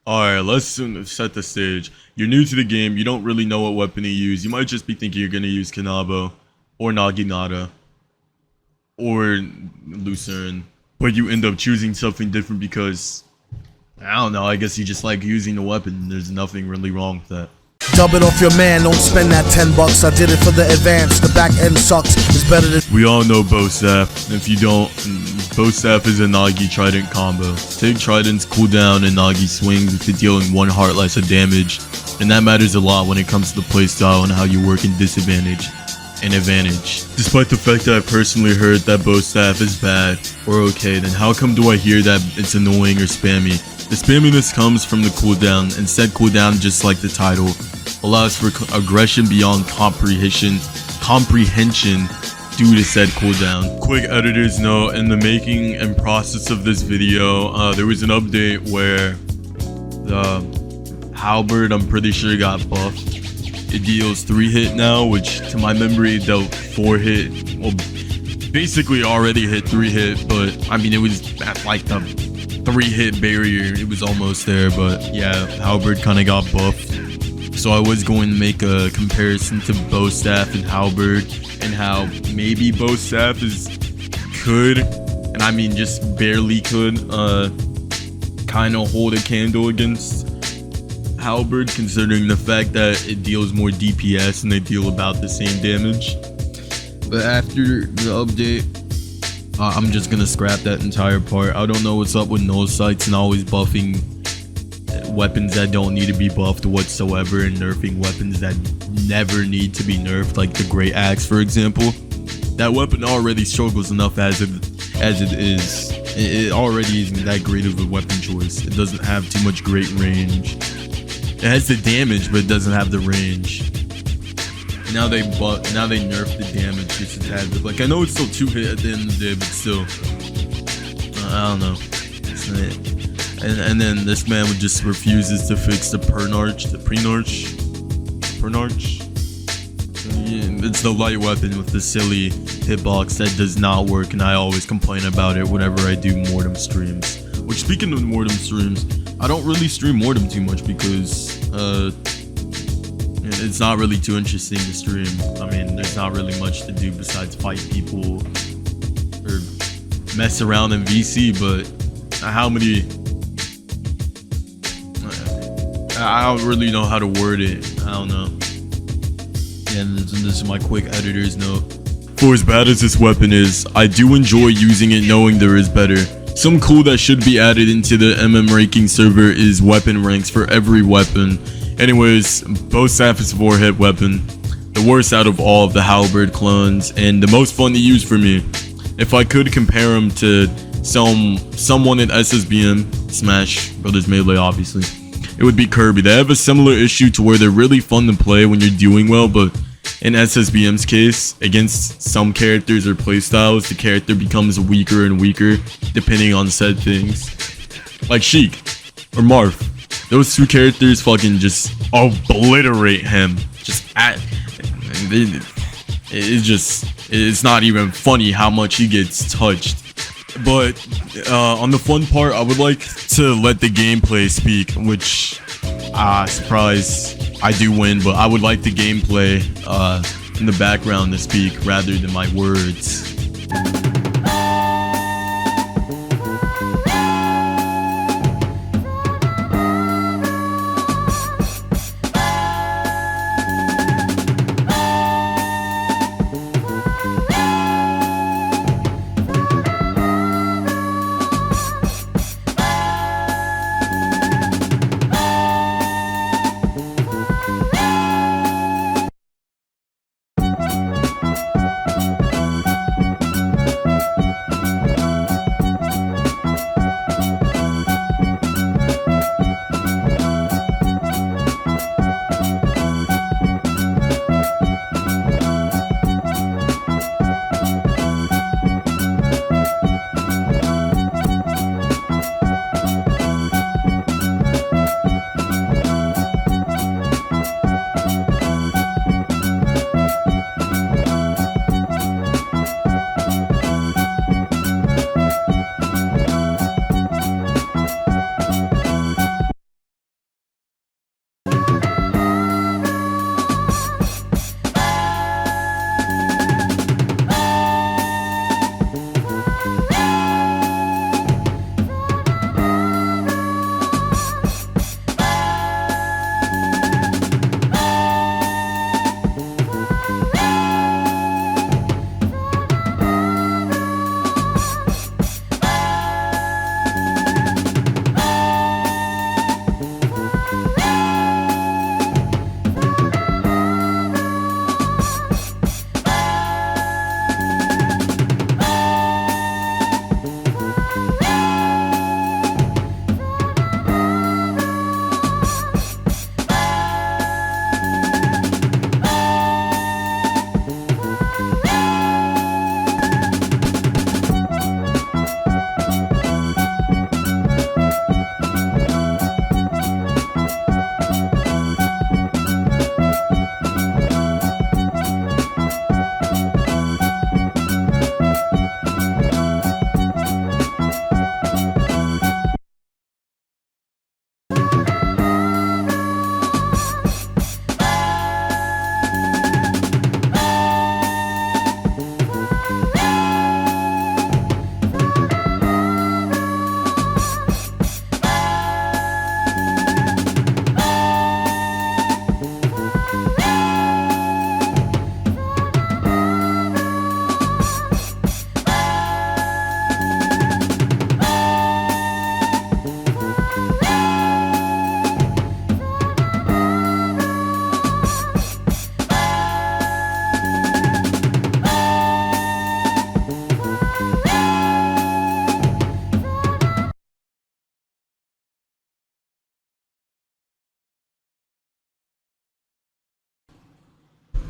Alright, let's set the stage. You're new to the game, you don't really know what weapon to use. You might just be thinking you're gonna use Kanabo, or Naginata, or Lucerne. But you end up choosing something different because, I don't know, I guess you just like using the weapon. There's nothing really wrong with that. Dub it off your man, don't spend that $10. I did it for the advance, the back end sucks. It's better than. We all know Bosaf. If you don't, Bosaf is a Nagi Trident combo. Take Trident's cooldown and Nagi swings with dealing 1 heart less of damage. And that matters a lot when it comes to the playstyle and how you work in disadvantage and advantage. Despite the fact that I personally heard that Bosaf is bad or okay, then how come do I hear that it's annoying or spammy? The spamminess comes from the cooldown, and said cooldown, just like the title, allows for aggression beyond comprehension due to said cooldown. Quick editor's note: in the making and process of this video, there was an update where the halberd, I'm pretty sure, got buffed. It deals 3-hit now, which to my memory it dealt 4-hit. Well, basically already hit 3-hit, but I mean it was at like the 3-hit barrier. It was almost there, but yeah, halberd kind of got buffed. So I was going to make a comparison to Bosaf and halberd, and how maybe Bosaf could, and I mean just barely could, kind of hold a candle against halberd, considering the fact that it deals more DPS and they deal about the same damage. But after the update, I'm just gonna scrap that entire part. I don't know what's up with null sights and always buffing weapons that don't need to be buffed whatsoever, and nerfing weapons that never need to be nerfed, like the Great Axe, for example. That weapon already struggles enough as it is. It already isn't that great of a weapon choice. It doesn't have too much great range. It has the damage, but it doesn't have the range. Now they nerf the damage just a tad bit. Like, I know it's still 2-hit at the end of the day, but still, I don't know. And then this man just refuses to fix the Pernarch. Yeah, it's the light weapon with the silly hitbox that does not work, and I always complain about it whenever I do Mortem streams. Which, speaking of Mortem streams, I don't really stream Mortem too much because it's not really too interesting to stream. I mean, there's not really much to do besides fight people or mess around in VC, but how many... I don't really know how to word it. I don't know. Yeah, and this is my quick editor's note. For as bad as this weapon is, I do enjoy using it knowing there is better. Some cool that should be added into the MM ranking server is weapon ranks for every weapon. Anyways, Bosaf is a 4-hit weapon, the worst out of all of the halberd clones, and the most fun to use for me. If I could compare him to someone in SSBM, Smash Brothers Melee obviously, it would be Kirby. They have a similar issue to where they're really fun to play when you're doing well, but in SSBM's case, against some characters or playstyles, the character becomes weaker and weaker depending on said things. Like Sheik or Marth. Those two characters fucking just obliterate him. It's not even funny how much he gets touched. But on the fun part, I would like to let the gameplay speak, which, surprise, I do win, but I would like the gameplay in the background to speak rather than my words.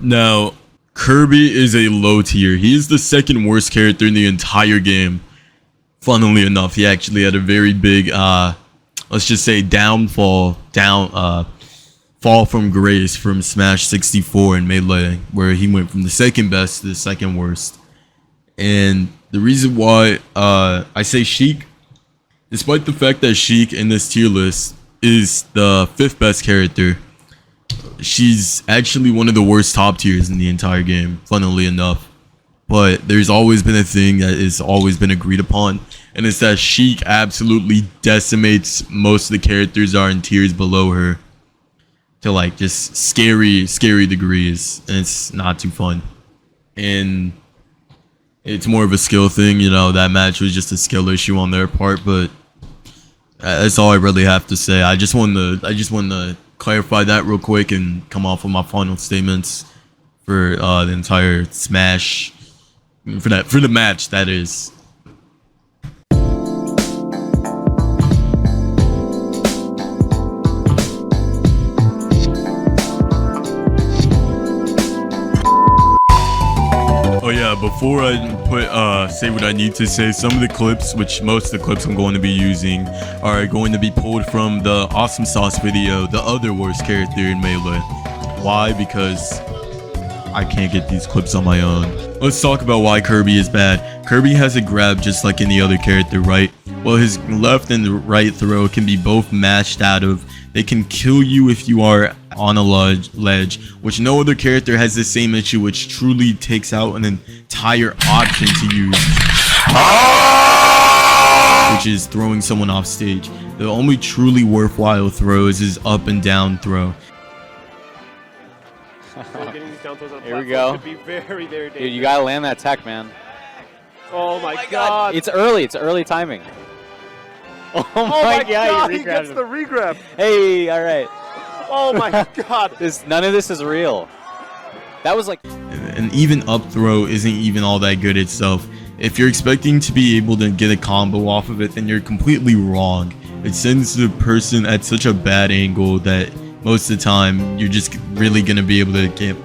Now, Kirby is a low tier. He is the second worst character in the entire game. Funnily enough, he actually had a very big, let's just say fall from grace from Smash 64 and Melee, where he went from the second best to the second worst. And the reason why I say Sheik, despite the fact that Sheik in this tier list is the 5th best character, she's actually one of the worst top tiers in the entire game, funnily enough. But there's always been a thing that has always been agreed upon, and it's that Sheik absolutely decimates most of the characters that are in tiers below her to like just scary degrees, and it's not too fun. And it's more of a skill thing, you know. That match was just a skill issue on their part, but that's all I really have to say. I just wanted to clarify that real quick and come off with my final statements for the entire Smash, for the match, that is. Oh yeah, before I say what I need to say, some of the clips, which most of the clips I'm going to be using, are going to be pulled from the Awesome Sauce video, the other worst character in Melee. Why? Because I can't get these clips on my own. Let's talk about why Kirby is bad. Kirby has a grab just like any other character, right? Well, his left and right throw can be both mashed out of. They can kill you if you are on a ledge, which no other character has the same issue, which truly takes out an entire option to use, which is throwing someone off stage. The only truly worthwhile throw is his up and down throw. Here we go. Dude, you gotta land that tech, man. Oh my god. It's early timing. Oh my god, he gets the regrab. Hey, all right. Oh my god. None of this is real. That was like... An even up throw isn't even all that good itself. If you're expecting to be able to get a combo off of it, then you're completely wrong. It sends the person at such a bad angle that most of the time you're just really gonna be able to get...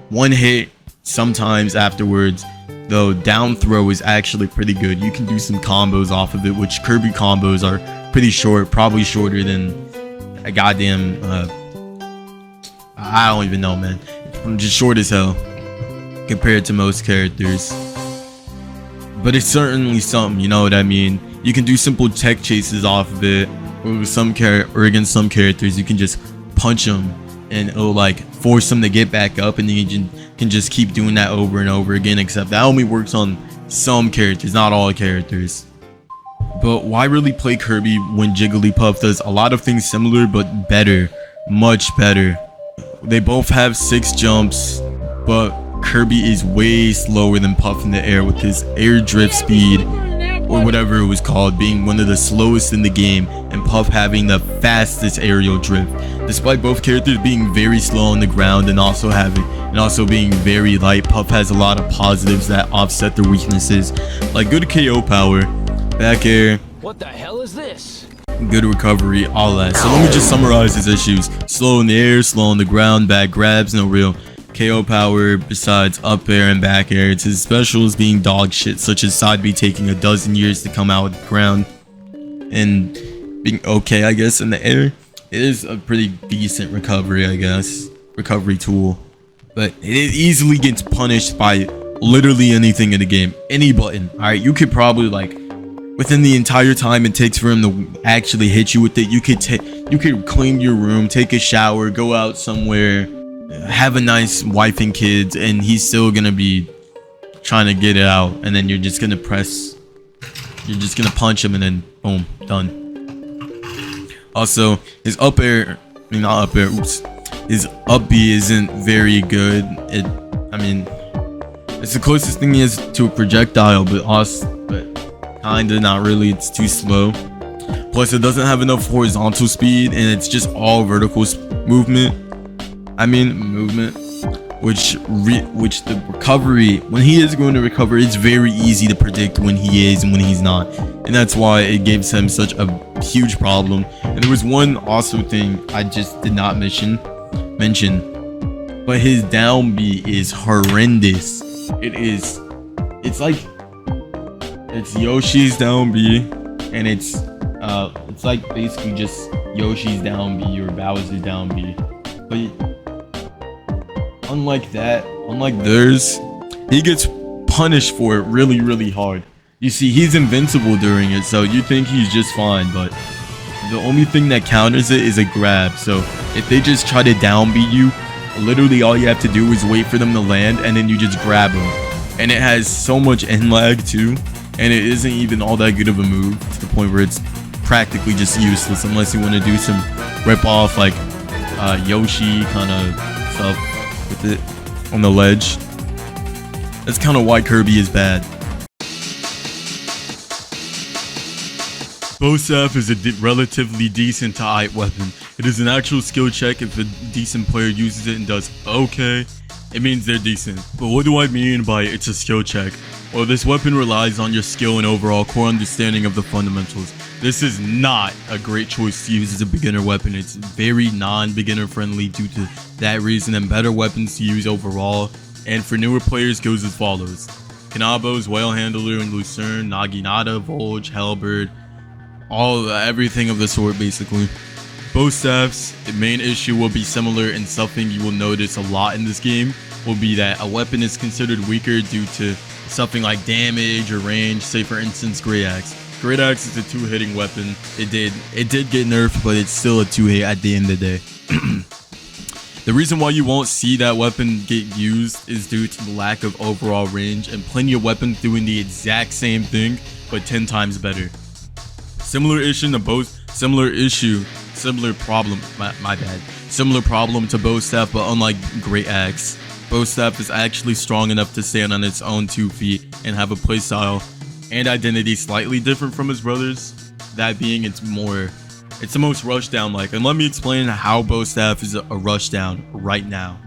one hit sometimes afterwards. Though down throw is actually pretty good. You can do some combos off of it, which Kirby combos are pretty short, probably shorter than a goddamn I don't even know, man. I'm just short as hell compared to most characters, but it's certainly something, you know what I mean? You can do simple tech chases off of it, or with against some characters you can just punch them and it'll like force them to get back up, and then you can just keep doing that over and over again, except that only works on some characters, not all characters. But why really play Kirby when Jigglypuff does a lot of things similar but better, much better? They both have 6 jumps, but Kirby is way slower than Puff in the air, with his air drift speed, or whatever it was called, being one of the slowest in the game, and Puff having the fastest aerial drift. Despite both characters being very slow on the ground and also being very light, Puff has a lot of positives that offset their weaknesses, like good KO power, back air, what the hell is this? good recovery, all that. So let me just summarize his issues. Slow in the air, slow on the ground, bad grabs, no real KO power besides up air and back air. It's his specials being dog shit, such as side B taking a dozen years to come out with the ground and being okay, I guess, in the air. It is a pretty decent recovery, I guess, recovery tool, but it easily gets punished by literally anything in the game, any button. All right, you could probably, like, within the entire time it takes for him to actually hit you with it, you could clean your room, take a shower, go out somewhere, have a nice wife and kids, and he's still gonna be trying to get it out, and then you're just gonna punch him, and then boom, done. Also, his up air, his up B isn't very good. I mean, it's the closest thing he is to a projectile, but kinda not really. It's too slow. Plus, it doesn't have enough horizontal speed, and it's just all vertical movement. Which the recovery, when he is going to recover, it's very easy to predict when he is and when he's not, and that's why it gives him such a huge problem. And there was one also thing I just did not mention, but his down B is horrendous. It's Yoshi's down B, and it's like basically just Yoshi's down B or Bowser's down B, but unlike theirs, he gets punished for it really hard. You see, he's invincible during it, so you think he's just fine, but the only thing that counters it is a grab. So if they just try to down beat you, literally all you have to do is wait for them to land, and then you just grab them. And it has so much end lag too, and it isn't even all that good of a move, to the point where it's practically just useless unless you want to do some rip off like Yoshi kind of stuff with it on the ledge. That's kind of why Kirby is bad. Bow Staff is a relatively decent to height weapon. It is an actual skill check. If a decent player uses it and does okay, it means they're decent. But what do I mean by it's a skill check? Well, this weapon relies on your skill and overall core understanding of the fundamentals. This is not a great choice to use as a beginner weapon. It's very non-beginner friendly due to that reason, and better weapons to use overall. And for newer players goes as follows: Kanabos, Whale Handler, and Lucerne, Naginata, Volge, Halberd, everything of the sort basically. Bow Staffs, the main issue will be similar, and something you will notice a lot in this game will be that a weapon is considered weaker due to something like damage or range. Say for instance, Great Axe. Great Axe is a two-hitting weapon. It did get nerfed, but it's still a two-hit at the end of the day. The reason why you won't see that weapon get used is due to the lack of overall range, and plenty of weapons doing the exact same thing but 10 times better. Similar problem to Bow Staff, but unlike Great Axe, Bow Staff is actually strong enough to stand on its own 2 feet and have a playstyle and identity slightly different from his brothers. That being, it's the most Rushdown like. And let me explain how Bow Staff is a Rushdown right now.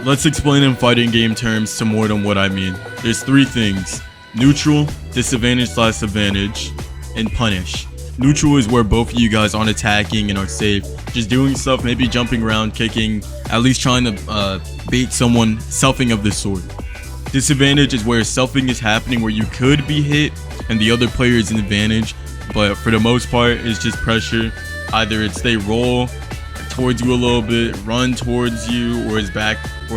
Let's explain in fighting game terms to more than what I mean. There's 3 things: neutral, disadvantage/advantage, and punish. Neutral is where both of you guys aren't attacking and are safe, just doing stuff, maybe jumping around, kicking, at least trying to bait someone, something of this sort. Disadvantage is where something is happening where you could be hit and the other player is in advantage, but for the most part it's just pressure. Either it's they roll towards you a little bit, run towards you, or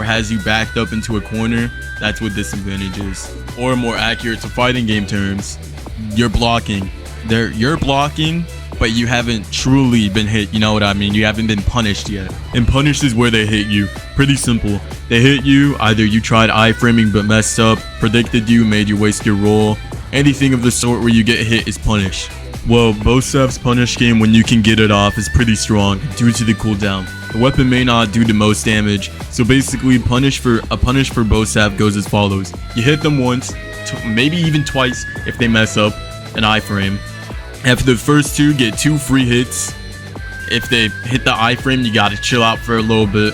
has you backed up into a corner. That's what disadvantage is. Or more accurate to fighting game terms, you're blocking. You're blocking, but you haven't truly been hit, you know what I mean? You haven't been punished yet. And punished is where they hit you. Pretty simple. They hit you, either you tried iframing but messed up, predicted you, made you waste your roll. Anything of the sort where you get hit is punish. Well, Bow Staff's punish game, when you can get it off, is pretty strong due to the cooldown. The weapon may not do the most damage, so basically a punish for Bow Staff goes as follows. You hit them once, maybe even twice if they mess up an iframe. After the first 2, get 2 free hits. If they hit the iframe, you gotta chill out for a little bit.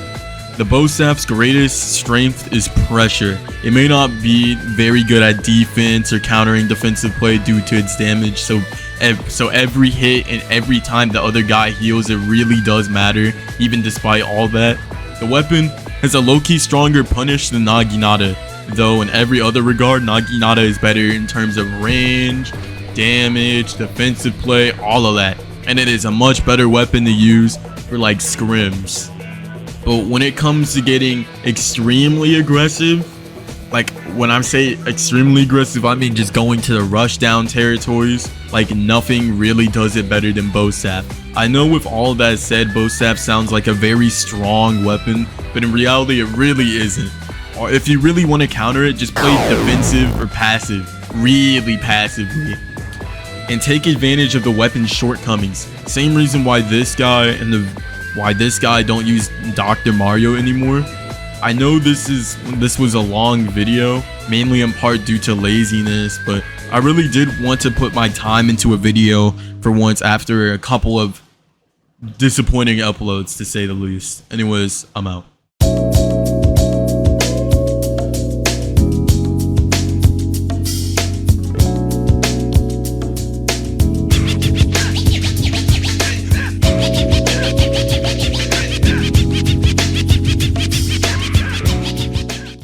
The Bow Staff's greatest strength is pressure. It may not be very good at defense or countering defensive play due to its damage, so every hit and every time the other guy heals, it really does matter, even despite all that. The weapon has a low-key stronger punish than Naginata, though in every other regard, Naginata is better in terms of range, damage, defensive play, all of that. And it is a much better weapon to use for like scrims. But when it comes to getting extremely aggressive, like when I say extremely aggressive, I mean just going to the rushdown territories, like nothing really does it better than Bow Staff. I know with all that said, Bow Staff sounds like a very strong weapon, but in reality it really isn't. Or if you really want to counter it, just play defensive or passive, really passively, and take advantage of the weapon's shortcomings. Same reason why this guy and why this guy don't use Dr. Mario anymore. I know this was a long video, mainly in part due to laziness, but I really did want to put my time into a video for once after a couple of disappointing uploads, to say the least. Anyways, I'm out.